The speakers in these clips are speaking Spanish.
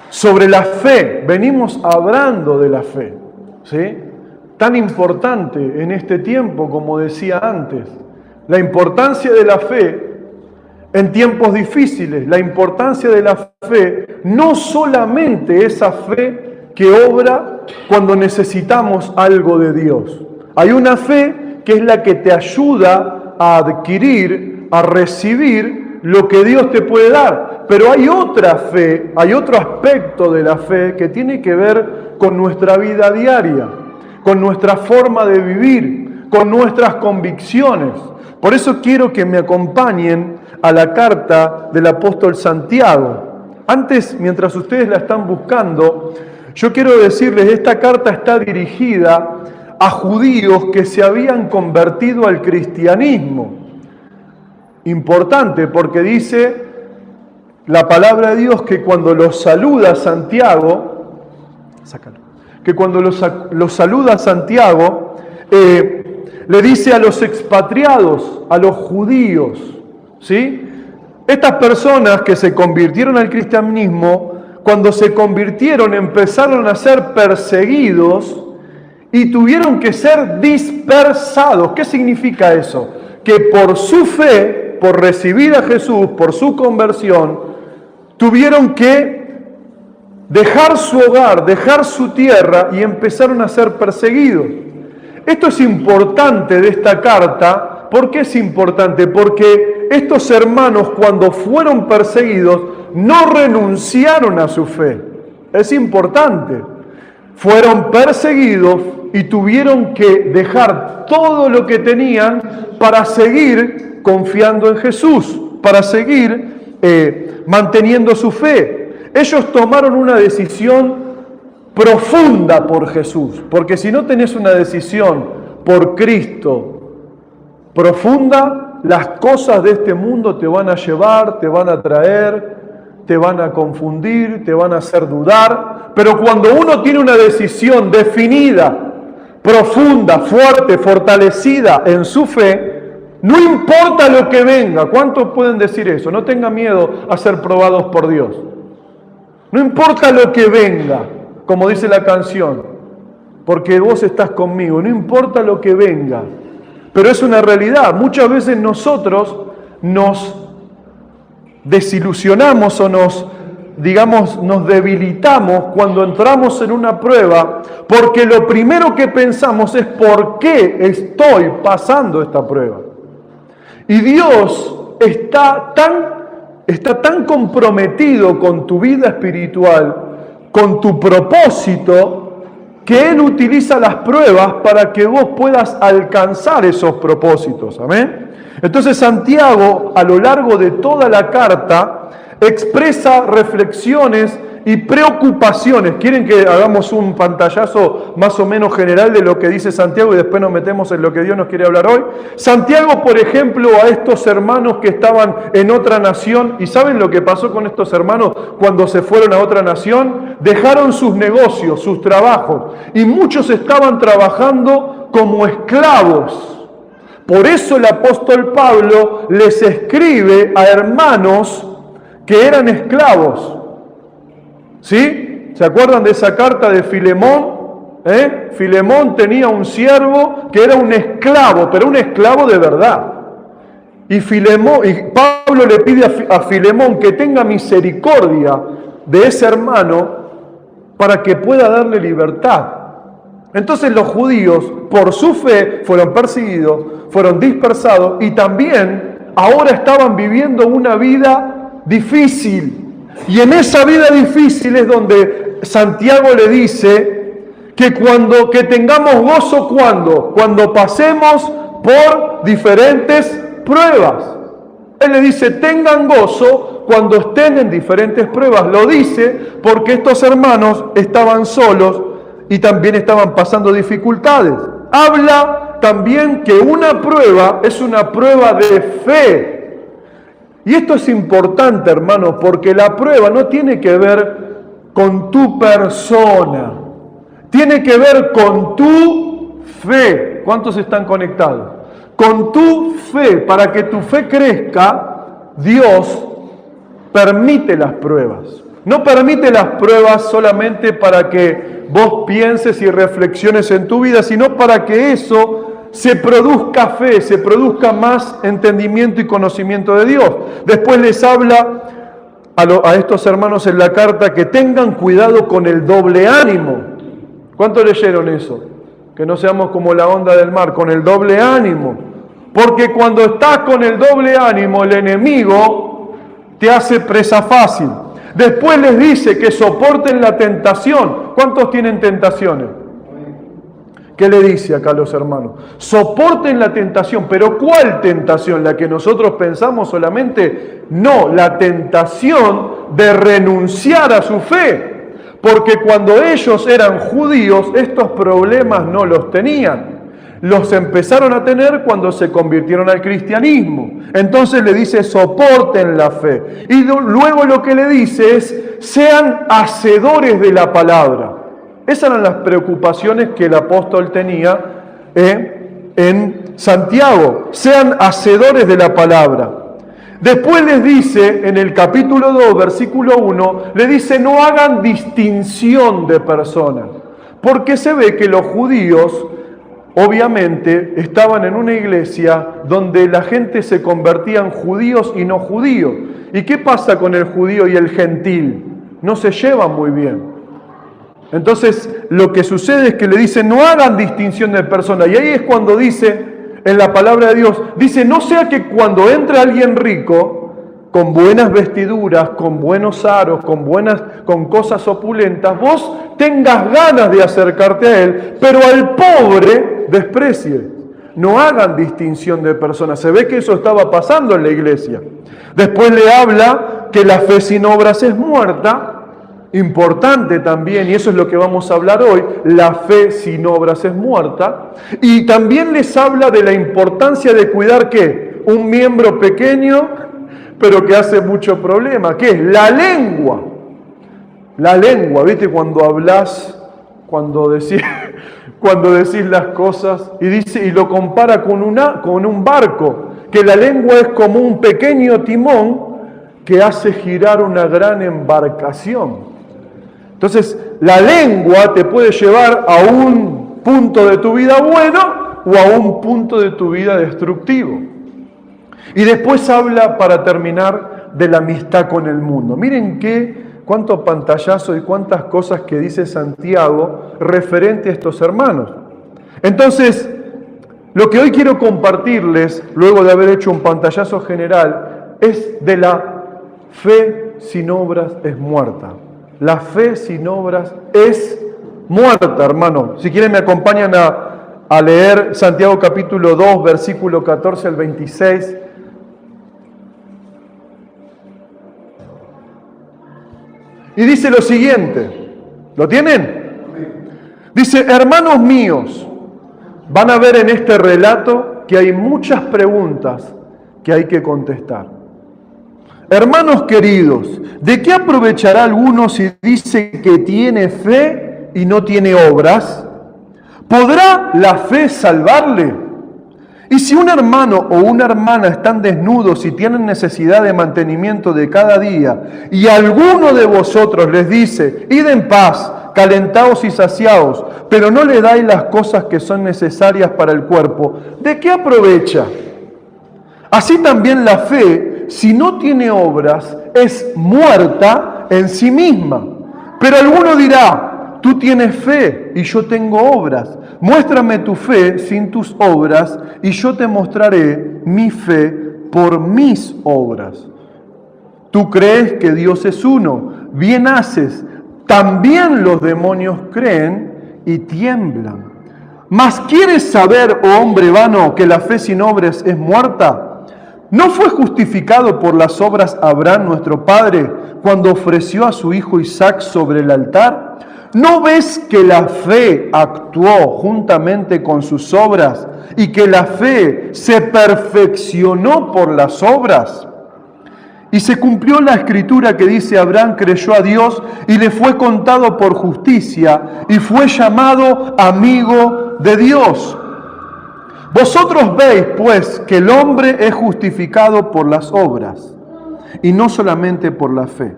sobre la fe. Venimos hablando de la fe, ¿sí? Tan importante en este tiempo, como decía antes. La importancia de la fe en tiempos difíciles, la importancia de la fe, no solamente esa fe que obra cuando necesitamos algo de Dios. Hay una fe que es la que te ayuda a adquirir, a recibir lo que Dios te puede dar. Pero hay otra fe, hay otro aspecto de la fe que tiene que ver con nuestra vida diaria, con nuestra forma de vivir, con nuestras convicciones. Por eso quiero que me acompañen a la carta del apóstol Santiago. Antes, mientras ustedes la están buscando, yo quiero decirles, esta carta está dirigida a judíos que se habían convertido al cristianismo. Importante, porque dice la palabra de Dios que cuando los saluda Santiago, que cuando los saluda Santiago, le dice a los expatriados, a los judíos, ¿sí? Estas personas que se convirtieron al cristianismo, cuando se convirtieron empezaron a ser perseguidos y tuvieron que ser dispersados. ¿Qué significa eso? Que por su fe, por recibir a Jesús, por su conversión, tuvieron que dejar su hogar, dejar su tierra y empezaron a ser perseguidos. Esto es importante de esta carta. ¿Por qué es importante? Porque estos hermanos, cuando fueron perseguidos, no renunciaron a su fe. Es importante. Fueron perseguidos y tuvieron que dejar todo lo que tenían para seguir confiando en Jesús, para seguir manteniendo su fe. Ellos tomaron una decisión profunda por Jesús, porque si no tenés una decisión por Cristo profunda, las cosas de este mundo te van a llevar, te van a traer, te van a confundir, te van a hacer dudar. Pero cuando uno tiene una decisión definida, profunda, fuerte, fortalecida en su fe, no importa lo que venga. ¿Cuántos pueden decir eso? No tengan miedo a ser probados por Dios. No importa lo que venga, como dice la canción, porque vos estás conmigo. No importa lo que venga. Pero es una realidad. Muchas veces nosotros nos desilusionamos o nos debilitamos cuando entramos en una prueba, porque lo primero que pensamos es ¿por qué estoy pasando esta prueba? Y Dios está tan comprometido con tu vida espiritual, con tu propósito, que Él utiliza las pruebas para que vos puedas alcanzar esos propósitos. Amén. Entonces Santiago, a lo largo de toda la carta, expresa reflexiones y preocupaciones. ¿Quieren que hagamos un pantallazo más o menos general de lo que dice Santiago y después nos metemos en lo que Dios nos quiere hablar hoy? Santiago, por ejemplo, a estos hermanos que estaban en otra nación, ¿y saben lo que pasó con estos hermanos cuando se fueron a otra nación? Dejaron sus negocios, sus trabajos, y muchos estaban trabajando como esclavos. Por eso el apóstol Pablo les escribe a hermanos que eran esclavos. ¿Sí? ¿Se acuerdan de esa carta de Filemón? Filemón tenía un siervo que era un esclavo, pero un esclavo de verdad. Y Pablo le pide a Filemón que tenga misericordia de ese hermano para que pueda darle libertad. Entonces los judíos, por su fe, fueron perseguidos, fueron dispersados y también ahora estaban viviendo una vida difícil. Y en esa vida difícil es donde Santiago le dice que tengamos gozo cuando pasemos por diferentes pruebas. Él le dice, tengan gozo cuando estén en diferentes pruebas. Lo dice porque estos hermanos estaban solos y también estaban pasando dificultades. Habla también que una prueba es una prueba de fe. Y esto es importante, hermanos, porque la prueba no tiene que ver con tu persona, tiene que ver con tu fe. ¿Cuántos están conectados? Con tu fe. Para que tu fe crezca, Dios permite las pruebas. No permite las pruebas solamente para que vos pienses y reflexiones en tu vida, sino para que eso se produzca fe, se produzca más entendimiento y conocimiento de Dios. Después les habla a estos hermanos en la carta que tengan cuidado con el doble ánimo. ¿Cuántos leyeron eso? Que no seamos como la onda del mar, con el doble ánimo. Porque cuando estás con el doble ánimo, el enemigo te hace presa fácil. Después les dice que soporten la tentación. ¿Cuántos tienen tentaciones? ¿Qué le dice acá a los hermanos? Soporten la tentación. ¿Pero cuál tentación? ¿La que nosotros pensamos solamente? No, la tentación de renunciar a su fe. Porque cuando ellos eran judíos, estos problemas no los tenían. Los empezaron a tener cuando se convirtieron al cristianismo. Entonces le dice, soporten la fe. Y luego lo que le dice es, sean hacedores de la palabra. Esas eran las preocupaciones que el apóstol tenía en Santiago. Sean hacedores de la palabra. Después les dice, en el capítulo 2, versículo 1, le dice, no hagan distinción de personas. Porque se ve que los judíos, obviamente, estaban en una iglesia donde la gente se convertía en judíos y no judíos. ¿Y qué pasa con el judío y el gentil? No se llevan muy bien. Entonces, lo que sucede es que le dice, no hagan distinción de personas. Y ahí es cuando dice, en la palabra de Dios, dice, no sea que cuando entre alguien rico, con buenas vestiduras, con buenos aros, con cosas opulentas, vos tengas ganas de acercarte a él, pero al pobre desprecie. No hagan distinción de personas. Se ve que eso estaba pasando en la iglesia. Después le habla que la fe sin obras es muerta. Importante también, y eso es lo que vamos a hablar hoy, la fe sin obras es muerta. Y también les habla de la importancia de cuidar, ¿qué? Un miembro pequeño, pero que hace mucho problema. ¿Qué es? La lengua. La lengua, ¿viste? Cuando hablas, cuando decís las cosas, y lo compara con un barco, que la lengua es como un pequeño timón que hace girar una gran embarcación. Entonces, la lengua te puede llevar a un punto de tu vida bueno o a un punto de tu vida destructivo. Y después habla, para terminar, de la amistad con el mundo. Miren cuánto pantallazo y cuántas cosas que dice Santiago referente a estos hermanos. Entonces, lo que hoy quiero compartirles, luego de haber hecho un pantallazo general, es de la fe sin obras es muerta. La fe sin obras es muerta, hermano. Si quieren me acompañan a leer Santiago capítulo 2, versículo 14 al 26. Y dice lo siguiente, ¿lo tienen? Dice, hermanos míos, van a ver en este relato que hay muchas preguntas que hay que contestar. Hermanos queridos, ¿de qué aprovechará alguno si dice que tiene fe y no tiene obras? ¿Podrá la fe salvarle? Y si un hermano o una hermana están desnudos y tienen necesidad de mantenimiento de cada día, y alguno de vosotros les dice, id en paz, calentaos y saciaos, pero no le dais las cosas que son necesarias para el cuerpo, ¿de qué aprovecha? Así también la fe, si no tiene obras, es muerta en sí misma. Pero alguno dirá, tú tienes fe y yo tengo obras. Muéstrame tu fe sin tus obras y yo te mostraré mi fe por mis obras. Tú crees que Dios es uno, bien haces. También los demonios creen y tiemblan. ¿Mas quieres saber, oh hombre vano, que la fe sin obras es muerta? ¿No fue justificado por las obras Abraham, nuestro padre, cuando ofreció a su hijo Isaac sobre el altar? ¿No ves que la fe actuó juntamente con sus obras y que la fe se perfeccionó por las obras? Y se cumplió la escritura que dice, Abraham creyó a Dios y le fue contado por justicia y fue llamado amigo de Dios. Vosotros veis, pues, que el hombre es justificado por las obras y no solamente por la fe.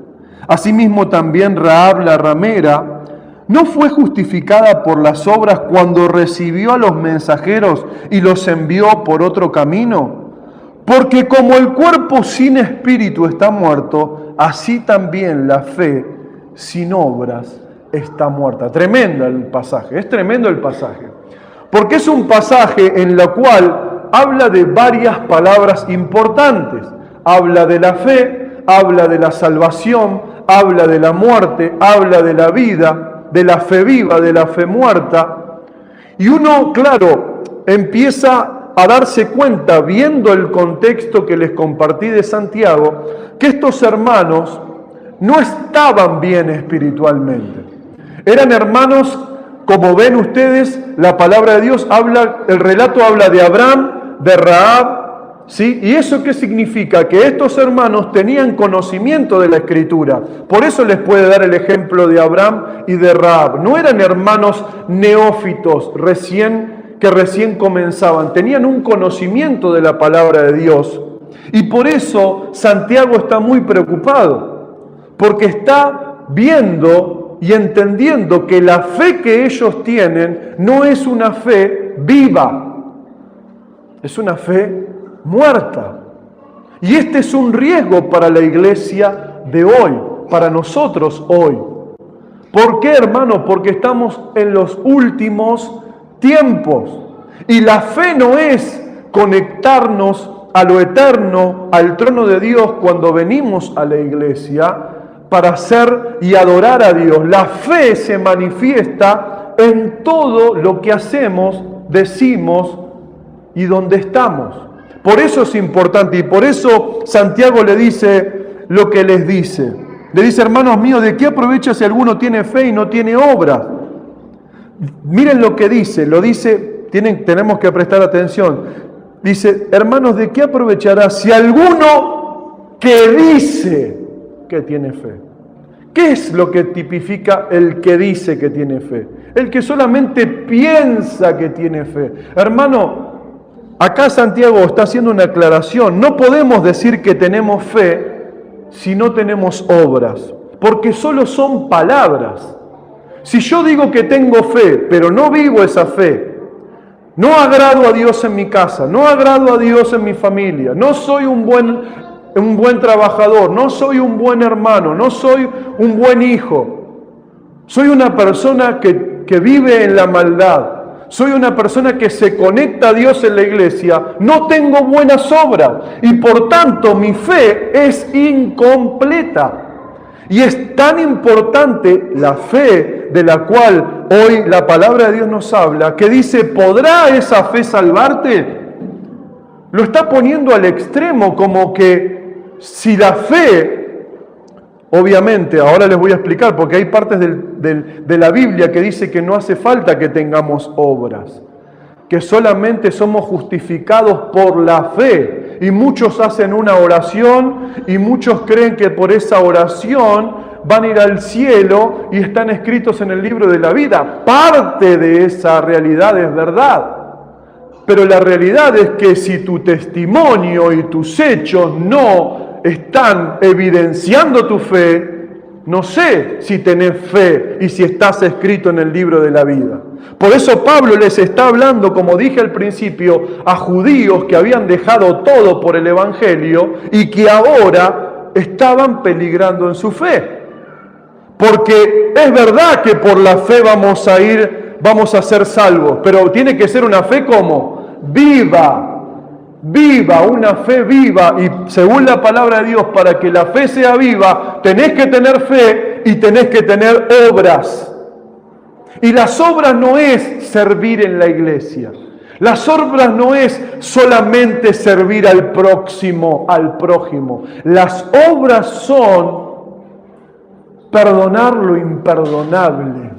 Asimismo también Rahab la ramera no fue justificada por las obras cuando recibió a los mensajeros y los envió por otro camino. Porque como el cuerpo sin espíritu está muerto, así también la fe sin obras está muerta. Tremendo el pasaje, es tremendo el pasaje. Porque es un pasaje en el cual habla de varias palabras importantes. Habla de la fe, habla de la salvación, habla de la muerte, habla de la vida, de la fe viva, de la fe muerta. Y uno, claro, empieza a darse cuenta, viendo el contexto que les compartí de Santiago, que estos hermanos no estaban bien espiritualmente. Eran hermanos, como ven ustedes, la palabra de Dios habla, el relato habla de Abraham, de Rahab, ¿sí? ¿Y eso qué significa? Que estos hermanos tenían conocimiento de la Escritura. Por eso les puede dar el ejemplo de Abraham y de Rahab. No eran hermanos neófitos que recién comenzaban. Tenían un conocimiento de la palabra de Dios. Y por eso Santiago está muy preocupado. Porque está viendo y entendiendo que la fe que ellos tienen no es una fe viva. Es una fe muerta. Y este es un riesgo para la iglesia de hoy, para nosotros hoy. ¿Por qué, hermano? Porque estamos en los últimos tiempos. Y la fe no es conectarnos a lo eterno, al trono de Dios cuando venimos a la iglesia para ser y adorar a Dios. La fe se manifiesta en todo lo que hacemos, decimos y donde estamos. Por eso es importante y por eso Santiago le dice lo que les dice. Le dice, hermanos míos, ¿de qué aprovecha si alguno tiene fe y no tiene obras? Miren lo que dice, tenemos que prestar atención. Dice, hermanos, ¿de qué aprovechará si alguno que dice que tiene fe? ¿Qué es lo que tipifica el que dice que tiene fe? El que solamente piensa que tiene fe. Hermano, acá Santiago está haciendo una aclaración. No podemos decir que tenemos fe si no tenemos obras, porque solo son palabras. Si yo digo que tengo fe, pero no vivo esa fe, no agrado a Dios en mi casa, no agrado a Dios en mi familia, no soy un buen trabajador, no soy un buen hermano, no soy un buen hijo, soy una persona que vive en la maldad, soy una persona que se conecta a Dios en la iglesia, no tengo buenas obras y por tanto mi fe es incompleta. Y es tan importante la fe de la cual hoy la palabra de Dios nos habla, que dice, ¿podrá esa fe salvarte? Lo está poniendo al extremo, como que si la fe, obviamente, ahora les voy a explicar, porque hay partes de la Biblia que dice que no hace falta que tengamos obras, que solamente somos justificados por la fe. Y muchos hacen una oración y muchos creen que por esa oración van a ir al cielo y están escritos en el libro de la vida. Parte de esa realidad es verdad. Pero la realidad es que si tu testimonio y tus hechos no están evidenciando tu fe, no sé si tenés fe y si estás escrito en el libro de la vida. Por eso Pablo les está hablando, como dije al principio, a judíos que habían dejado todo por el Evangelio y que ahora estaban peligrando en su fe. Porque es verdad que por la fe vamos a ser salvos, pero tiene que ser una fe como viva, una fe viva. Y según la palabra de Dios, para que la fe sea viva, tenés que tener fe y tenés que tener obras. Y las obras no es servir en la iglesia. Las obras no es solamente servir al prójimo. Las obras son perdonar lo imperdonable.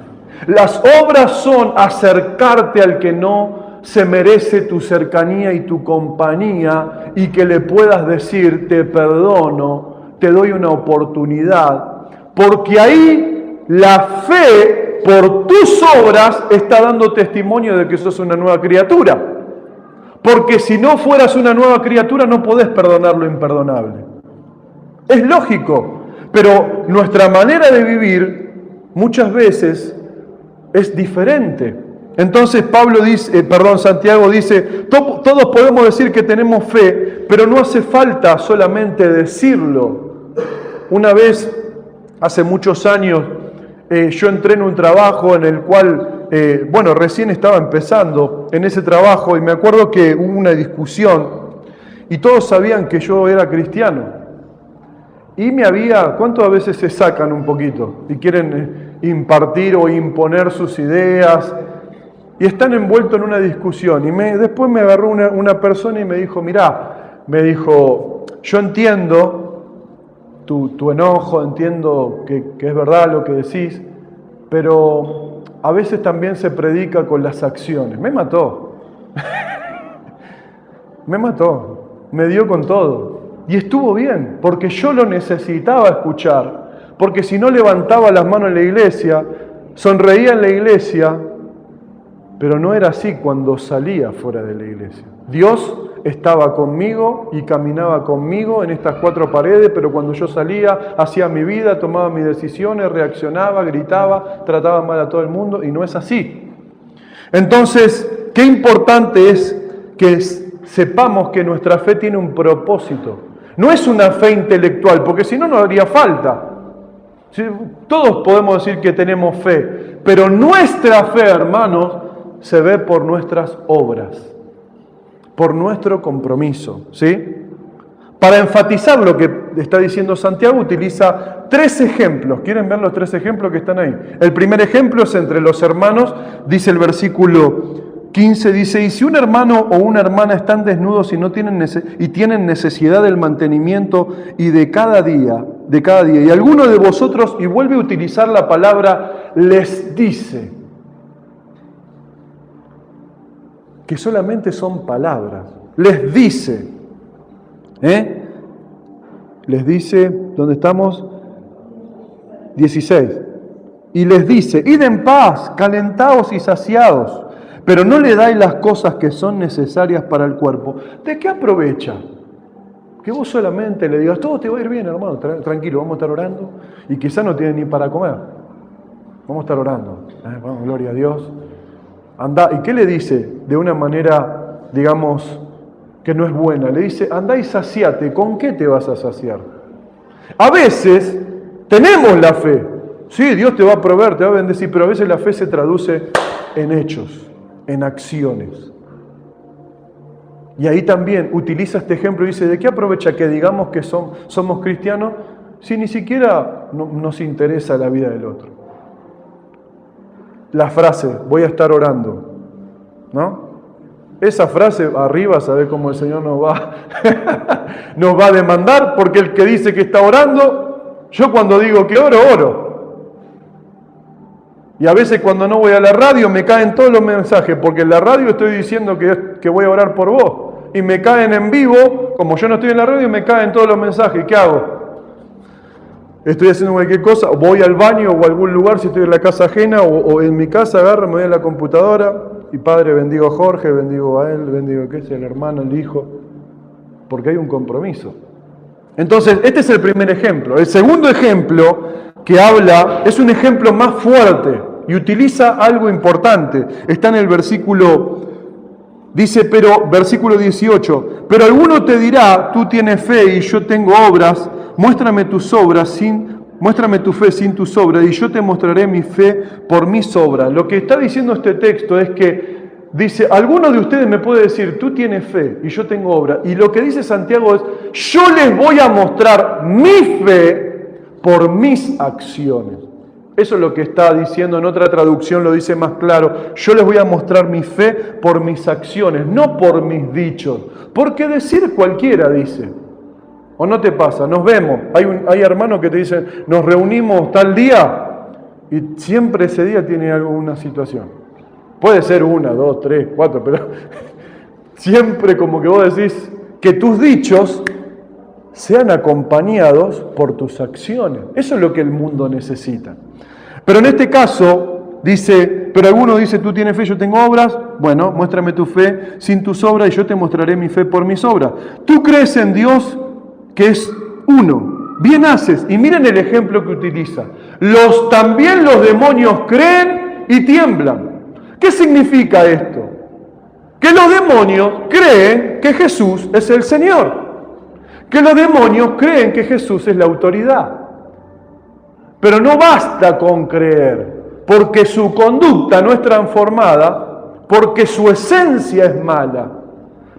Las obras son acercarte al que no se merece tu cercanía y tu compañía y que le puedas decir, te perdono, te doy una oportunidad. Porque ahí la fe, por tus obras, está dando testimonio de que sos una nueva criatura. Porque si no fueras una nueva criatura, no podés perdonar lo imperdonable. Es lógico. Pero nuestra manera de vivir muchas veces es diferente. Entonces Santiago dice, todos podemos decir que tenemos fe, pero no hace falta solamente decirlo. Una vez, hace muchos años, yo entré en un trabajo en el cual, recién estaba empezando en ese trabajo y me acuerdo que hubo una discusión y todos sabían que yo era cristiano. Y ¿cuántas veces se sacan un poquito y quieren impartir o imponer sus ideas? Y están envueltos en una discusión. Y después me agarró una persona y me dijo, yo entiendo tu enojo, entiendo que es verdad lo que decís, pero a veces también se predica con las acciones. Me mató. Me dio con todo. Y estuvo bien, porque yo lo necesitaba escuchar, porque si no levantaba las manos en la iglesia, sonreía en la iglesia, pero no era así cuando salía fuera de la iglesia. Dios estaba conmigo y caminaba conmigo en estas 4 paredes, pero cuando yo salía, hacía mi vida, tomaba mis decisiones, reaccionaba, gritaba, trataba mal a todo el mundo, y no es así. Entonces, qué importante es que sepamos que nuestra fe tiene un propósito. No es una fe intelectual, porque si no, no haría falta. Todos podemos decir que tenemos fe, pero nuestra fe, hermanos, se ve por nuestras obras, por nuestro compromiso, ¿sí? Para enfatizar lo que está diciendo Santiago, utiliza 3 ejemplos. ¿Quieren ver los 3 ejemplos que están ahí? El primer ejemplo es entre los hermanos, dice el versículo 15, dice, y si un hermano o una hermana están desnudos y tienen necesidad del mantenimiento y de cada día, y alguno de vosotros, y vuelve a utilizar la palabra les dice, que solamente son palabras, les dice, les dice, ¿dónde estamos? 16, y les dice, id en paz, calentaos y saciados, pero no le dais las cosas que son necesarias para el cuerpo. ¿De qué aprovecha? Que vos solamente le digas, todo te va a ir bien, hermano, tranquilo, vamos a estar orando, y quizás no tienen ni para comer. Vamos a estar orando, vamos, gloria a Dios. Anda, ¿y qué le dice? De una manera, digamos, que no es buena. Le dice, andá y saciate. ¿Con qué te vas a saciar? A veces tenemos la fe. Sí, Dios te va a proveer, te va a bendecir, pero a veces la fe se traduce en hechos, en acciones. Y ahí también utiliza este ejemplo y dice, ¿de qué aprovecha que digamos que somos cristianos si ni siquiera nos interesa la vida del otro? La frase, voy a estar orando, ¿no? Esa frase arriba, ¿sabe cómo el Señor nos va a demandar? Porque el que dice que está orando, yo cuando digo que oro. Y a veces cuando no voy a la radio me caen todos los mensajes, porque en la radio estoy diciendo que voy a orar por vos. Y me caen en vivo, como yo no estoy en la radio, me caen todos los mensajes. ¿Qué hago? Estoy haciendo cualquier cosa, voy al baño o a algún lugar si estoy en la casa ajena o en mi casa, agarro, me voy a la computadora y Padre, bendigo a Jorge, bendigo a él, bendigo al hermano, el hijo, porque hay un compromiso. Entonces, este es el primer ejemplo. El segundo ejemplo que habla es un ejemplo más fuerte y utiliza algo importante. Está en el versículo, dice, versículo 18, pero alguno te dirá, tú tienes fe y yo tengo obras, muéstrame tu fe sin tus obras, y yo te mostraré mi fe por mis obras. Lo que está diciendo este texto es que dice, alguno de ustedes me puede decir, tú tienes fe y yo tengo obra. Y lo que dice Santiago es, yo les voy a mostrar mi fe por mis acciones. Eso es lo que está diciendo, en otra traducción lo dice más claro. Yo les voy a mostrar mi fe por mis acciones, no por mis dichos. Porque decir cualquiera dice. ¿O no te pasa? Nos vemos. Hay hermanos que te dicen, nos reunimos tal día y siempre ese día tiene alguna situación. Puede ser 1, 2, 3, 4, pero siempre como que vos decís que tus dichos sean acompañados por tus acciones. Eso es lo que el mundo necesita. Pero en este caso dice, pero alguno dice, tú tienes fe, yo tengo obras. Bueno, muéstrame tu fe sin tus obras y yo te mostraré mi fe por mis obras. Tú crees en Dios, que es uno, bien haces. Y miren el ejemplo que utiliza. También los demonios creen y tiemblan. ¿Qué significa esto? Que los demonios creen que Jesús es el Señor. Que los demonios creen que Jesús es la autoridad. Pero no basta con creer, porque su conducta no es transformada, porque su esencia es mala.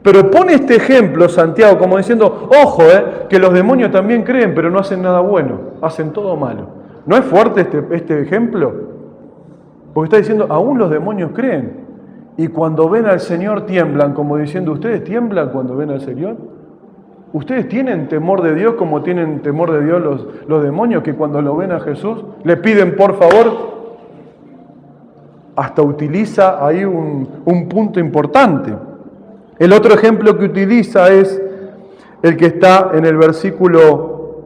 Pero pone este ejemplo, Santiago, como diciendo, ojo, que los demonios también creen, pero no hacen nada bueno, hacen todo malo. ¿No es fuerte este ejemplo? Porque está diciendo, aún los demonios creen. Y cuando ven al Señor tiemblan, como diciendo, ¿ustedes tiemblan cuando ven al Señor? ¿Ustedes tienen temor de Dios como tienen temor de Dios los demonios que cuando lo ven a Jesús le piden por favor? Hasta utiliza ahí un punto importante. El otro ejemplo que utiliza es el que está en el versículo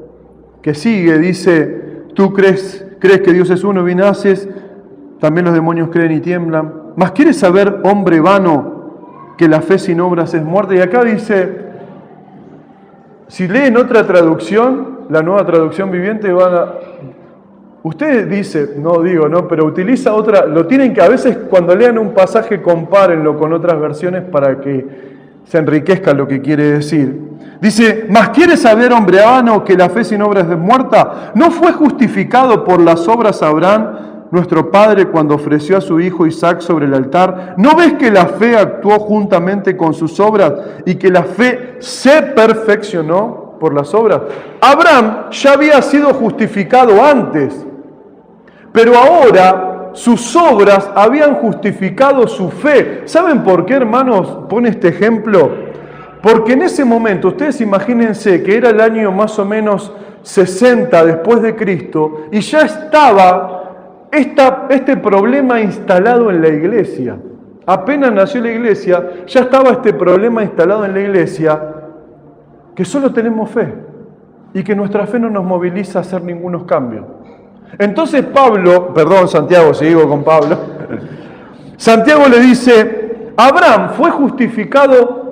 que sigue. Dice, tú crees que Dios es uno y bien haces, también los demonios creen y tiemblan. Mas ¿quieres saber, hombre vano, que la fe sin obras es muerta? Y acá dice, si leen otra traducción, la Nueva Traducción Viviente, usted dice, pero utiliza otra, lo tienen que, a veces cuando lean un pasaje compárenlo con otras versiones para que se enriquezca lo que quiere decir. Dice, ¿mas quieres saber, hombre vano, que la fe sin obras es muerta? ¿No fue justificado por las obras Abraham, nuestro padre, cuando ofreció a su hijo Isaac sobre el altar? ¿No ves que la fe actuó juntamente con sus obras y que la fe se perfeccionó por las obras? Abraham ya había sido justificado antes, pero ahora sus obras habían justificado su fe. ¿Saben por qué, hermanos, pone este ejemplo? Porque en ese momento, ustedes imagínense que era el año más o menos 60 después de Cristo y ya estaba este problema instalado en la iglesia. Apenas nació la iglesia, ya estaba este problema instalado en la iglesia, que solo tenemos fe y que nuestra fe no nos moviliza a hacer ningunos cambios. Entonces Santiago, sigo con Pablo. Santiago le dice, Abraham fue justificado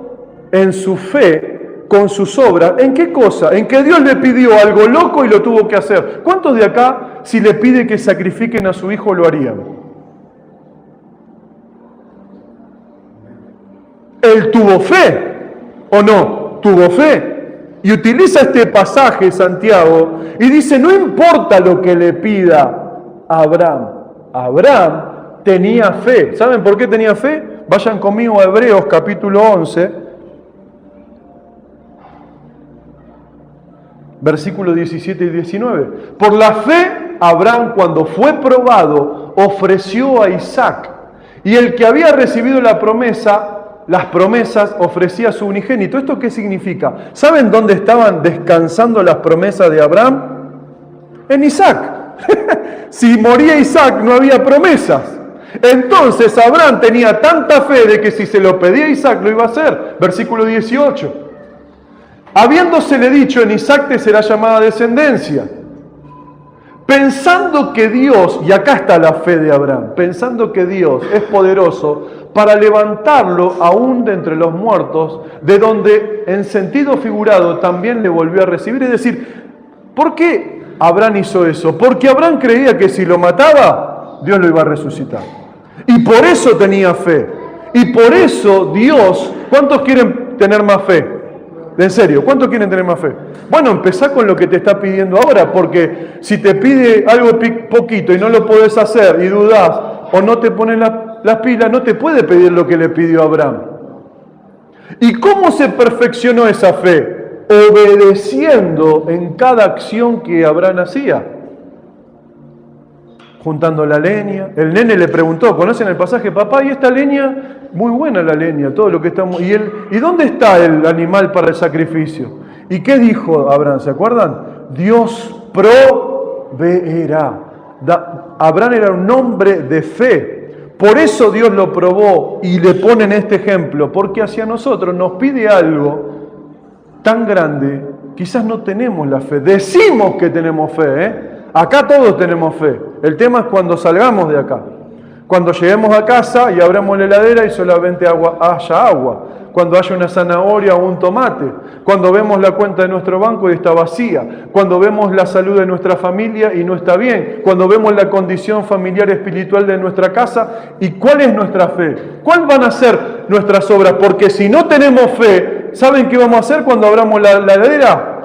en su fe con sus obras. ¿En qué cosa? En que Dios le pidió algo loco y lo tuvo que hacer. ¿Cuántos de acá, si le pide que sacrifiquen a su hijo, lo harían? Él tuvo fe, ¿o no? Tuvo fe. Y utiliza este pasaje, Santiago, y dice, no importa lo que le pida a Abraham. Abraham tenía fe. ¿Saben por qué tenía fe? Vayan conmigo a Hebreos capítulo 11, versículos 17 y 19. Por la fe, Abraham, cuando fue probado, ofreció a Isaac. Y el que había recibido las promesas, ofrecía a su unigénito. ¿Esto qué significa? ¿Saben dónde estaban descansando las promesas de Abraham? En Isaac. Si moría Isaac no había promesas. Entonces Abraham tenía tanta fe de que si se lo pedía a Isaac lo iba a hacer. Versículo 18. Habiéndosele dicho, en Isaac te será llamada descendencia. Pensando que Dios, y acá está la fe de Abraham, pensando que Dios es poderoso para levantarlo aún de entre los muertos, de donde en sentido figurado también le volvió a recibir. Es decir, ¿por qué Abraham hizo eso? Porque Abraham creía que si lo mataba, Dios lo iba a resucitar. Y por eso tenía fe. Y por eso Dios, ¿cuántos quieren tener más fe? En serio, ¿cuántos quieren tener más fe? Bueno, empezá con lo que te está pidiendo ahora, porque si te pide algo poquito y no lo podés hacer y dudás o no te pones las pilas, no te puede pedir lo que le pidió Abraham. ¿Y cómo se perfeccionó esa fe? Obedeciendo en cada acción que Abraham hacía. Juntando la leña. El nene le preguntó, ¿conocen el pasaje? Papá, ¿y esta leña? Muy buena la leña, todo lo que estamos... ¿Y dónde está el animal para el sacrificio? ¿Y qué dijo Abraham? ¿Se acuerdan? Dios proveerá. Abraham era un hombre de fe. Por eso Dios lo probó y le pone en este ejemplo, porque hacia nosotros nos pide algo tan grande, quizás no tenemos la fe. Decimos que tenemos fe, Acá todos tenemos fe. El tema es cuando salgamos de acá. Cuando lleguemos a casa y abramos la heladera y solamente haya agua. cuando haya una zanahoria o un tomate, cuando vemos la cuenta de nuestro banco y está vacía, cuando vemos la salud de nuestra familia y no está bien, cuando vemos la condición familiar y espiritual de nuestra casa. ¿Y cuál es nuestra fe? ¿Cuáles van a ser nuestras obras? Porque si no tenemos fe, ¿saben qué vamos a hacer cuando abramos la heladera?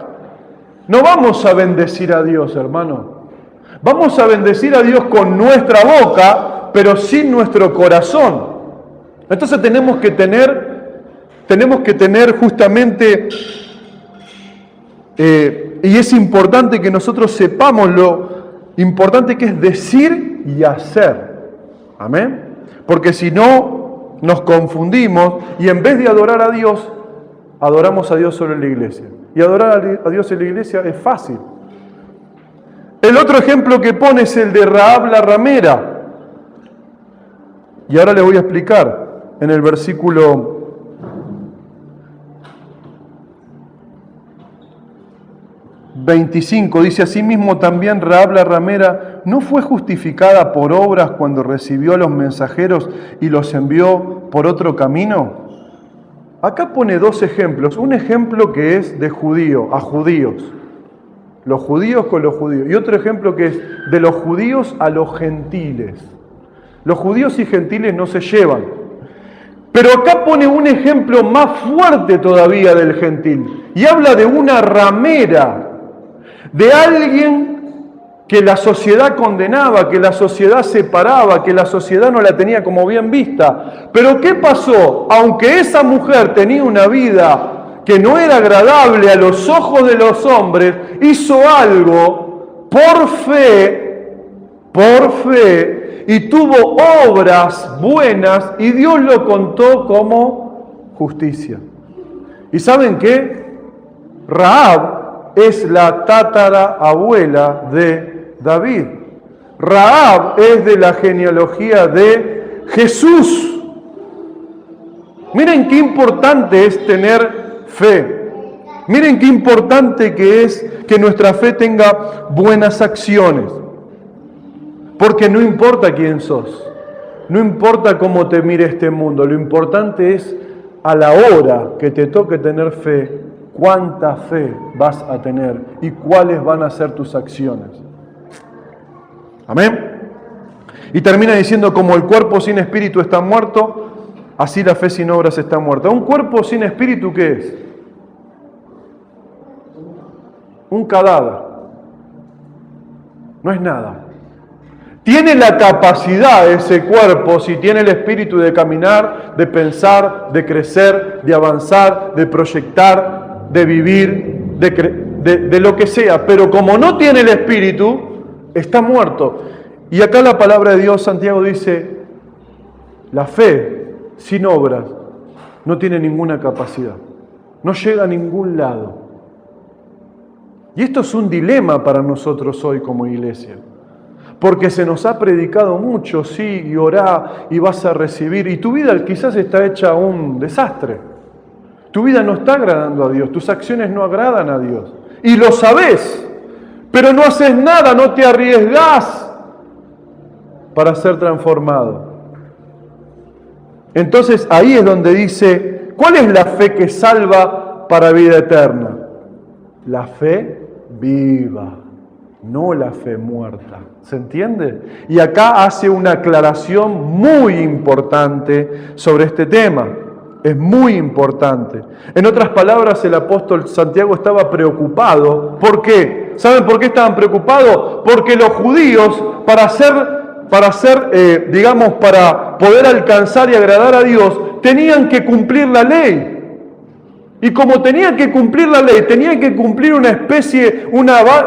No vamos a bendecir a Dios, hermano. Vamos a bendecir a Dios con nuestra boca, pero sin nuestro corazón. Entonces tenemos que tener justamente, y es importante que nosotros sepamos lo importante que es decir y hacer. Amén. Porque si no, nos confundimos y en vez de adorar a Dios, adoramos a Dios solo en la iglesia. Y adorar a Dios en la iglesia es fácil. El otro ejemplo que pone es el de Rahab la ramera. Y ahora le voy a explicar en el versículo 25. Dice: asimismo también Rahab la ramera no fue justificada por obras cuando recibió a los mensajeros y los envió por otro camino. Acá pone dos ejemplos. Un ejemplo que es de judío a judíos. Los judíos con los judíos. Y otro ejemplo que es de los judíos a los gentiles. Los judíos y gentiles no se llevan. Pero acá pone un ejemplo más fuerte todavía del gentil. Y habla de una ramera. De alguien que la sociedad condenaba, que la sociedad separaba, que la sociedad no la tenía como bien vista. Pero ¿qué pasó? Aunque esa mujer tenía una vida que no era agradable a los ojos de los hombres, hizo algo por fe, y tuvo obras buenas, y Dios lo contó como justicia. ¿Y saben qué? Rahab es la tatarabuela de David. Rahab es de la genealogía de Jesús. Miren qué importante es tener fe. Miren qué importante que es que nuestra fe tenga buenas acciones. Porque no importa quién sos, no importa cómo te mire este mundo, lo importante es a la hora que te toque tener fe, cuánta fe vas a tener y cuáles van a ser tus acciones. Amén. Y termina diciendo: como el cuerpo sin espíritu está muerto, así la fe sin obras está muerta. ¿Un cuerpo sin espíritu qué es? Un cadáver. No es nada. Tiene la capacidad ese cuerpo, si tiene el espíritu, de caminar, de pensar, de crecer, de avanzar, de proyectar, de vivir, de lo que sea. Pero como no tiene el espíritu, está muerto. Y acá la palabra de Dios, Santiago dice: la fe sin obras no tiene ninguna capacidad, no llega a ningún lado. Y esto es un dilema para nosotros hoy como iglesia, porque se nos ha predicado mucho: sí, y orá y vas a recibir, y tu vida quizás está hecha un desastre. Tu vida no está agradando a Dios, tus acciones no agradan a Dios, y lo sabés, pero no haces nada, no te arriesgás para ser transformado. Entonces ahí es donde dice: ¿cuál es la fe que salva para vida eterna? La fe viva, no la fe muerta. ¿Se entiende? Y acá hace una aclaración muy importante sobre este tema. Es muy importante. En otras palabras, el apóstol Santiago estaba preocupado. ¿Por qué? ¿Saben por qué estaban preocupados? Porque los judíos, para poder alcanzar y agradar a Dios, tenían que cumplir la ley. Y como tenían que cumplir la ley, tenían que cumplir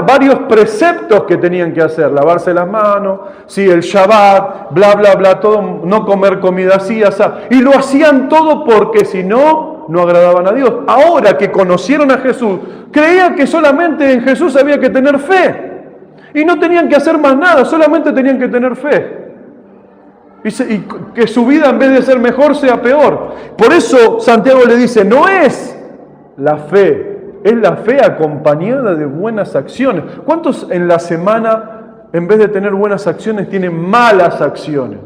varios preceptos que tenían que hacer. Lavarse las manos, sí, el Shabbat, bla, bla, bla, todo, no comer comida así, así. Y lo hacían todo porque si no, no agradaban a Dios. Ahora que conocieron a Jesús, creían que solamente en Jesús había que tener fe. Y no tenían que hacer más nada, solamente tenían que tener fe. Y que su vida, en vez de ser mejor, sea peor. Por eso Santiago le dice: no es la fe, es la fe acompañada de buenas acciones. ¿Cuántos en la semana, en vez de tener buenas acciones, tienen malas acciones?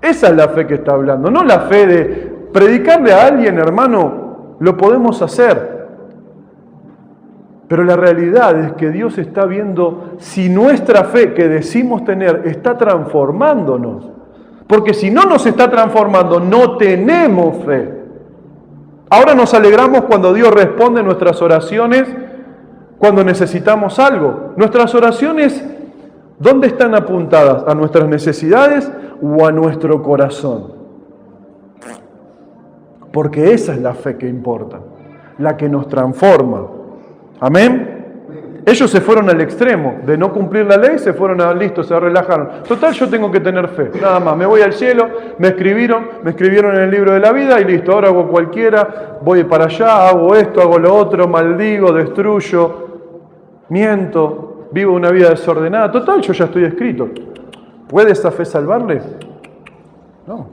Esa es la fe que está hablando, no la fe de predicarle a alguien, hermano, lo podemos hacer. Pero la realidad es que Dios está viendo si nuestra fe que decimos tener está transformándonos. Porque si no nos está transformando, no tenemos fe. Ahora nos alegramos cuando Dios responde nuestras oraciones, cuando necesitamos algo. Nuestras oraciones, ¿dónde están apuntadas? ¿A nuestras necesidades o a nuestro corazón? Porque esa es la fe que importa, la que nos transforma. Amén. Ellos se fueron al extremo de no cumplir la ley, se fueron listo, se relajaron. Total, yo tengo que tener fe, nada más. Me voy al cielo, me escribieron en el libro de la vida y listo. Ahora hago cualquiera, voy para allá, hago esto, hago lo otro, maldigo, destruyo, miento, vivo una vida desordenada. Total, yo ya estoy escrito. ¿Puede esa fe salvarle? No.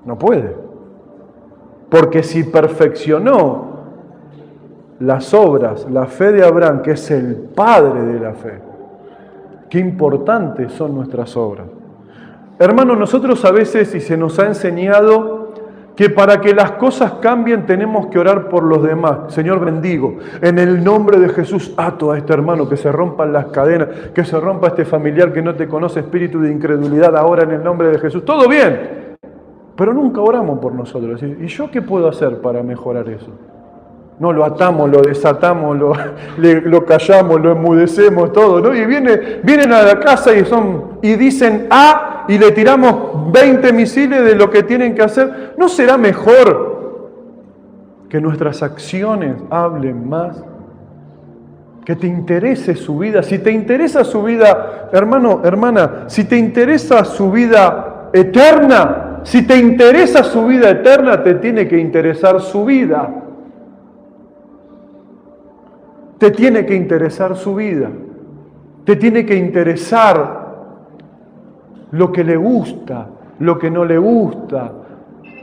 No puede. Porque si perfeccionó las obras, la fe de Abraham, que es el padre de la fe, qué importantes son nuestras obras. Hermanos, nosotros a veces, y se nos ha enseñado, que para que las cosas cambien tenemos que orar por los demás. Señor, bendigo, en el nombre de Jesús, ato a este hermano, que se rompan las cadenas, que se rompa este familiar que no te conoce, espíritu de incredulidad, ahora en el nombre de Jesús. Todo bien, pero nunca oramos por nosotros. ¿Y yo qué puedo hacer para mejorar eso? No, lo atamos, lo desatamos, lo callamos, lo enmudecemos, todo, ¿no? Y vienen a la casa y dicen A y le tiramos 20 misiles de lo que tienen que hacer. ¿No será mejor que nuestras acciones hablen más? Que te interese su vida. Si te interesa su vida, hermano, hermana, si te interesa su vida eterna, si te interesa su vida eterna, te tiene que interesar su vida. Te tiene que interesar su vida, te tiene que interesar lo que le gusta, lo que no le gusta,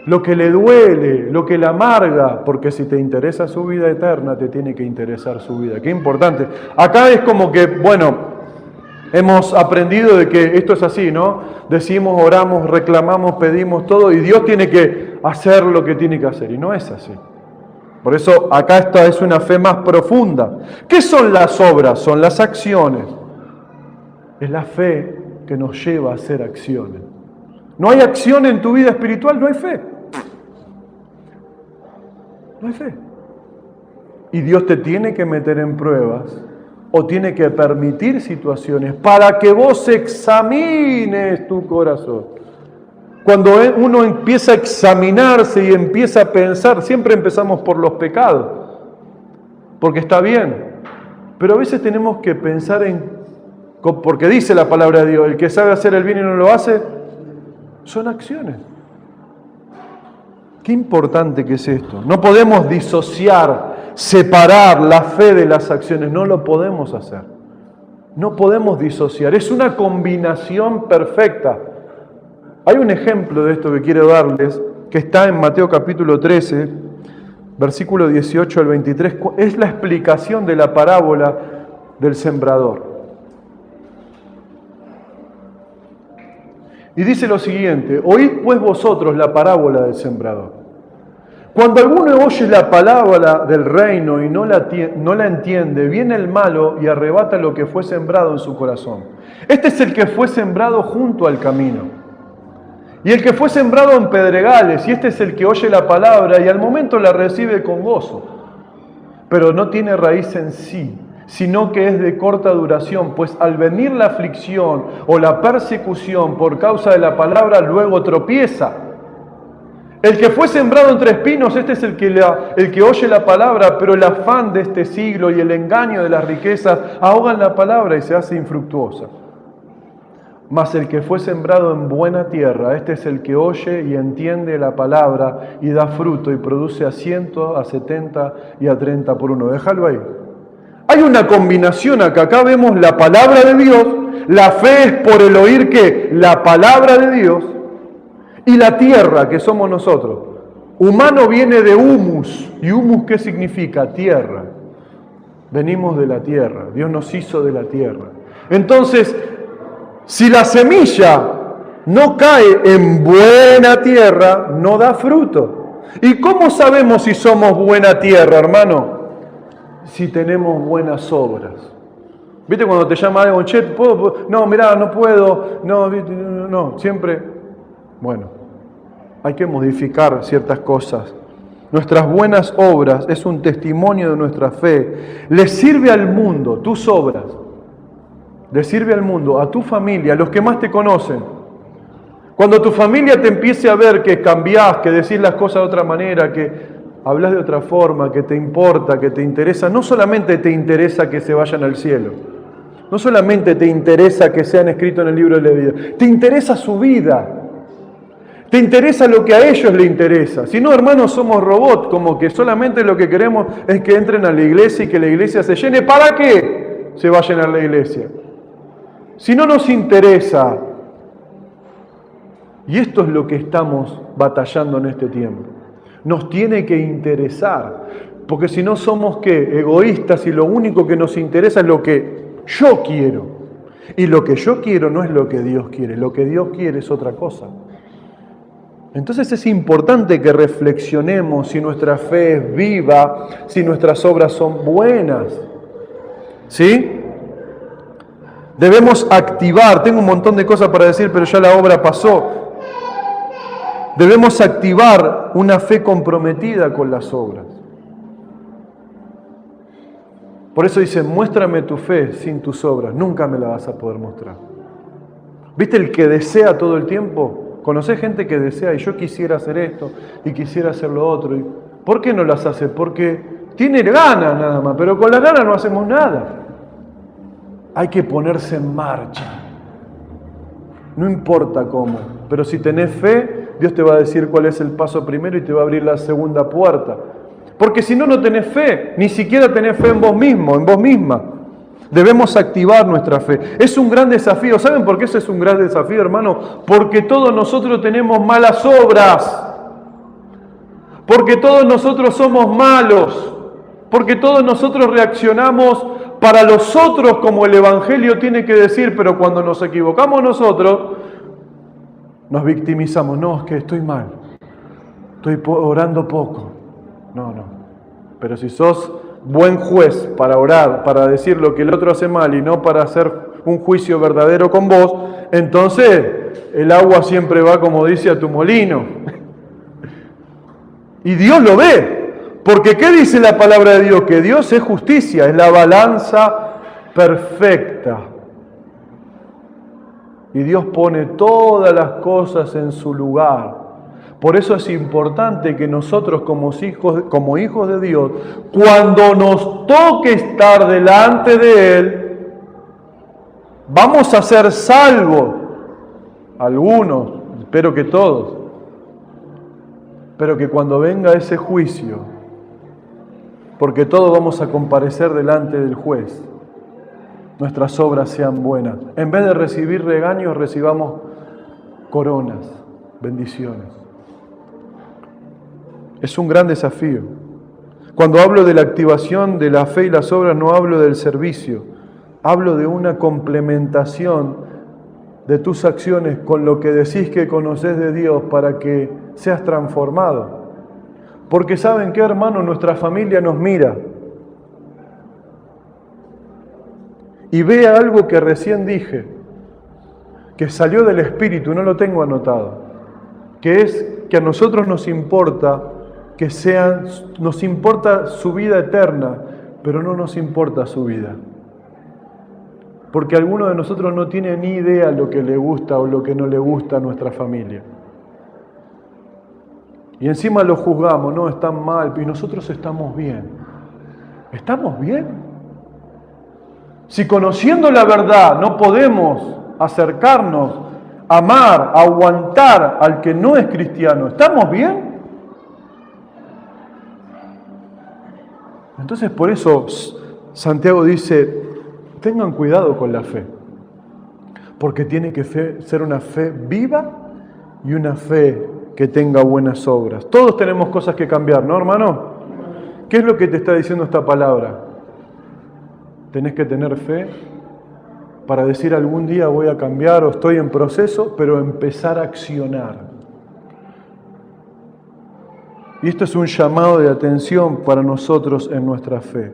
lo que le duele, lo que le amarga, porque si te interesa su vida eterna, te tiene que interesar su vida. Qué importante. Acá es como que, bueno, hemos aprendido de que esto es así, ¿no? Decimos, oramos, reclamamos, pedimos todo y Dios tiene que hacer lo que tiene que hacer y no es así. Por eso acá esta es una fe más profunda. ¿Qué son las obras? Son las acciones. Es la fe que nos lleva a hacer acciones. No hay acción en tu vida espiritual, no hay fe. No hay fe. Y Dios te tiene que meter en pruebas o tiene que permitir situaciones para que vos examines tu corazón. Cuando uno empieza a examinarse y empieza a pensar, siempre empezamos por los pecados, porque está bien, pero a veces tenemos que pensar porque dice la palabra de Dios, el que sabe hacer el bien y no lo hace, son acciones. Qué importante que es esto. No podemos disociar, separar la fe de las acciones, no lo podemos hacer. No podemos disociar, es una combinación perfecta. Hay un ejemplo de esto que quiero darles, que está en Mateo capítulo 13, versículo 18 al 23. Es la explicación de la parábola del sembrador. Y dice lo siguiente: oíd pues vosotros la parábola del sembrador. Cuando alguno oye la palabra del reino y no la entiende, viene el malo y arrebata lo que fue sembrado en su corazón. Este es el que fue sembrado junto al camino. Y el que fue sembrado en pedregales, y este es el que oye la palabra y al momento la recibe con gozo, pero no tiene raíz en sí, sino que es de corta duración, pues al venir la aflicción o la persecución por causa de la palabra, luego tropieza. El que fue sembrado entre espinos, este es el que oye la palabra, pero el afán de este siglo y el engaño de las riquezas ahogan la palabra y se hace infructuosa. Mas el que fue sembrado en buena tierra, este es el que oye y entiende la palabra y da fruto y produce a 100, a 70 y a 30 por uno. Déjalo ahí. Hay una combinación acá. Acá vemos la palabra de Dios. La fe es por el oír que la palabra de Dios y la tierra que somos nosotros. Humano viene de humus. ¿Y humus qué significa? Tierra. Venimos de la tierra. Dios nos hizo de la tierra. Entonces, si la semilla no cae en buena tierra, no da fruto. ¿Y cómo sabemos si somos buena tierra, hermano? Si tenemos buenas obras. ¿Viste cuando te llama alguien, che, ¿puedo? No, mirá, no puedo, no, siempre. Bueno, hay que modificar ciertas cosas. Nuestras buenas obras es un testimonio de nuestra fe. Le sirve al mundo, tus obras. Le sirve al mundo, a tu familia, a los que más te conocen. Cuando tu familia te empiece a ver que cambiás, que decís las cosas de otra manera, que hablas de otra forma, que te importa, que te interesa, no solamente te interesa que se vayan al cielo, no solamente te interesa que sean escritos en el libro de la vida, te interesa su vida. Te interesa lo que a ellos les interesa. Si no, hermanos, somos robots, como que solamente lo que queremos es que entren a la iglesia y que la iglesia se llene. ¿Para qué se va a llenar la iglesia? Si no nos interesa. Y esto es lo que estamos batallando en este tiempo. Nos tiene que interesar. Porque si no somos, ¿qué? Egoístas, y lo único que nos interesa es lo que yo quiero. Y lo que yo quiero no es lo que Dios quiere. Lo que Dios quiere es otra cosa. Entonces es importante que reflexionemos si nuestra fe es viva, si nuestras obras son buenas. ¿Sí? Debemos activar, tengo un montón de cosas para decir, pero ya la obra pasó. Debemos activar una fe comprometida con las obras. Por eso dice, muéstrame tu fe sin tus obras, nunca me la vas a poder mostrar. ¿Viste el que desea todo el tiempo? ¿Conocés gente que desea y yo quisiera hacer esto y quisiera hacer lo otro? ¿Por qué no las hace? Porque tiene ganas nada más, pero con las ganas no hacemos nada. Hay que ponerse en marcha. No importa cómo, pero si tenés fe, Dios te va a decir cuál es el paso primero y te va a abrir la segunda puerta. Porque si no, no tenés fe, ni siquiera tenés fe en vos mismo, en vos misma. Debemos activar nuestra fe. Es un gran desafío. ¿Saben por qué ese es un gran desafío, hermano? Porque todos nosotros tenemos malas obras. Porque todos nosotros somos malos. Porque todos nosotros reaccionamos para los otros como el Evangelio tiene que decir, pero cuando nos equivocamos nosotros, nos victimizamos. No, es que estoy mal. Estoy orando poco. No. Pero si sos buen juez para orar, para decir lo que el otro hace mal y no para hacer un juicio verdadero con vos, entonces el agua siempre va, como dice, a tu molino. Y Dios lo ve, porque ¿qué dice la palabra de Dios? Que Dios es justicia, es la balanza perfecta. Y Dios pone todas las cosas en su lugar. Por eso es importante que nosotros como hijos de Dios, cuando nos toque estar delante de Él, vamos a ser salvos. Algunos, espero que todos. Pero que cuando venga ese juicio, porque todos vamos a comparecer delante del juez, nuestras obras sean buenas. En vez de recibir regaños, recibamos coronas, bendiciones. Es un gran desafío. Cuando hablo de la activación de la fe y las obras, no hablo del servicio. Hablo de una complementación de tus acciones con lo que decís que conoces de Dios para que seas transformado. Porque ¿saben qué, hermano? Nuestra familia nos mira y ve algo que recién dije, que salió del Espíritu, no lo tengo anotado, que es que a nosotros nos importa nos importa su vida eterna, pero no nos importa su vida. Porque alguno de nosotros no tiene ni idea lo que le gusta o lo que no le gusta a nuestra familia. Y encima lo juzgamos, no, están mal, y nosotros estamos bien. ¿Estamos bien? Si conociendo la verdad no podemos acercarnos, amar, aguantar al que no es cristiano, ¿estamos bien? Entonces por eso Santiago dice, tengan cuidado con la fe, porque tiene que ser una fe viva y una fe que tenga buenas obras. Todos tenemos cosas que cambiar, ¿no, hermano? ¿Qué es lo que te está diciendo esta palabra? Tenés que tener fe para decir algún día voy a cambiar o estoy en proceso, pero empezar a accionar. Y esto es un llamado de atención para nosotros en nuestra fe.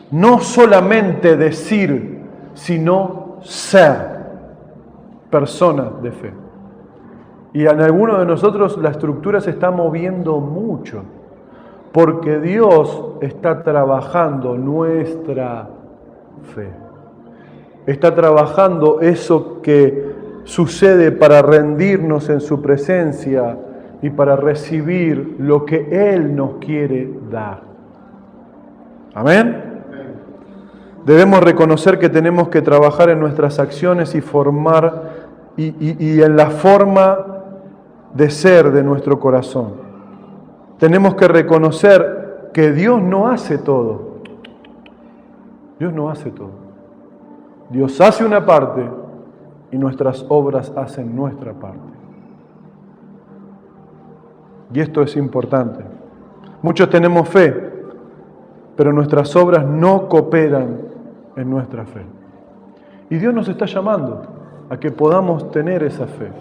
No solamente decir, sino ser personas de fe. Y en algunos de nosotros la estructura se está moviendo mucho, porque Dios está trabajando nuestra fe. Está trabajando eso que sucede para rendirnos en su presencia y para recibir lo que Él nos quiere dar. Amén. Debemos reconocer que tenemos que trabajar en nuestras acciones y formar y en la forma de ser de nuestro corazón. Tenemos que reconocer que Dios no hace todo. Dios no hace todo. Dios hace una parte y nuestras obras hacen nuestra parte. Y esto es importante. Muchos tenemos fe, pero nuestras obras no cooperan en nuestra fe. Y Dios nos está llamando a que podamos tener esa fe.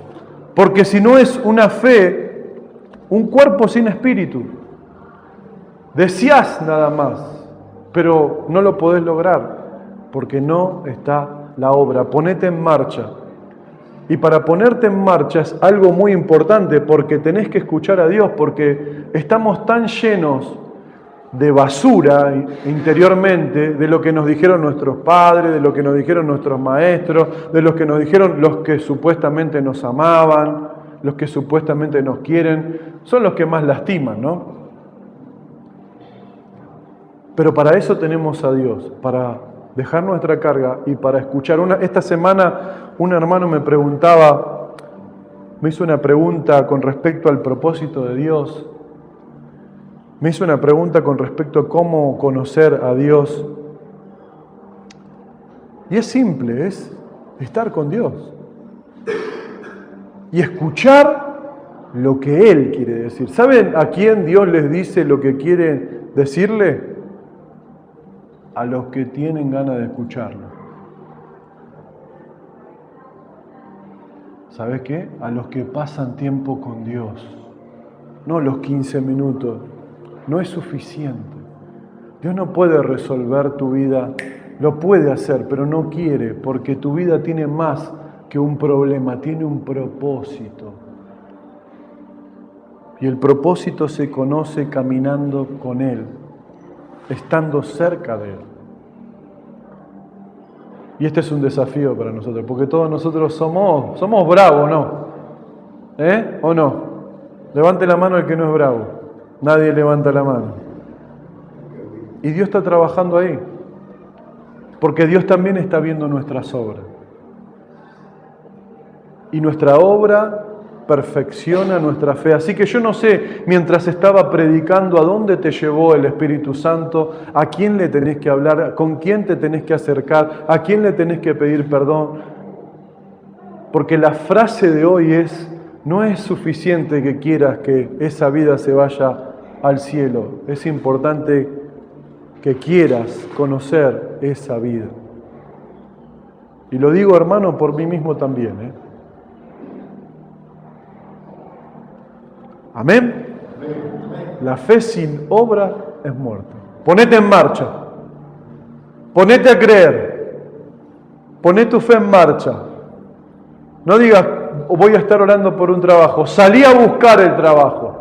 Porque si no es una fe, un cuerpo sin espíritu. Deseás nada más, pero no lo podés lograr, porque no está la obra. Ponete en marcha. Y para ponerte en marcha es algo muy importante, porque tenés que escuchar a Dios, porque estamos tan llenos de basura interiormente, de lo que nos dijeron nuestros padres, de lo que nos dijeron nuestros maestros, de lo que nos dijeron los que supuestamente nos amaban, los que supuestamente nos quieren, son los que más lastiman, ¿no? Pero para eso tenemos a Dios, para dejar nuestra carga y para escuchar. Esta semana un hermano me hizo una pregunta con respecto al propósito de Dios. Me hizo una pregunta con respecto a cómo conocer a Dios. Y es simple, es estar con Dios. Y escuchar lo que Él quiere decir. ¿Saben a quién Dios les dice lo que quiere decirle? A los que tienen ganas de escucharlo. ¿Sabes qué? A los que pasan tiempo con Dios. No los 15 minutos. No es suficiente. Dios no puede resolver tu vida. Lo puede hacer, pero no quiere, porque tu vida tiene más que un problema, tiene un propósito. Y el propósito se conoce caminando con Él, estando cerca de Él. Y este es un desafío para nosotros, porque todos nosotros somos bravos, ¿no? ¿O no? Levante la mano el que no es bravo. Nadie levanta la mano. Y Dios está trabajando ahí, porque Dios también está viendo nuestras obras. Y nuestra obra perfecciona nuestra fe. Así que yo no sé, mientras estaba predicando, a dónde te llevó el Espíritu Santo, a quién le tenés que hablar, con quién te tenés que acercar, a quién le tenés que pedir perdón. Porque la frase de hoy no es suficiente que quieras que esa vida se vaya al cielo. Es importante que quieras conocer esa vida. Y lo digo, hermano, por mí mismo también, ¿Amén? La fe sin obra es muerta. Ponete en marcha. Ponete a creer. Poné tu fe en marcha. No digas, voy a estar orando por un trabajo. Salí a buscar el trabajo.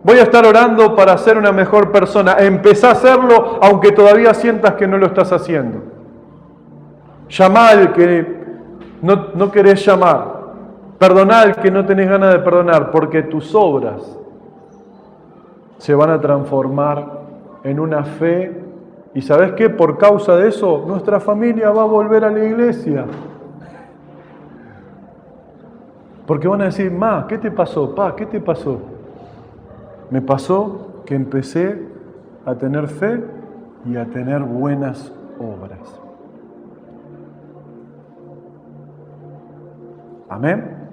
Voy a estar orando para ser una mejor persona. Empezá a hacerlo aunque todavía sientas que no lo estás haciendo. Llamá al que no querés llamar. Perdoná al que no tenés ganas de perdonar, porque tus obras se van a transformar en una fe. ¿Y sabés qué? Por causa de eso, nuestra familia va a volver a la iglesia. Porque van a decir, ma, ¿qué te pasó? Pa, ¿qué te pasó? Me pasó que empecé a tener fe y a tener buenas obras. Amén.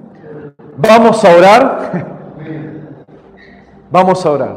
Vamos a orar. Vamos a orar.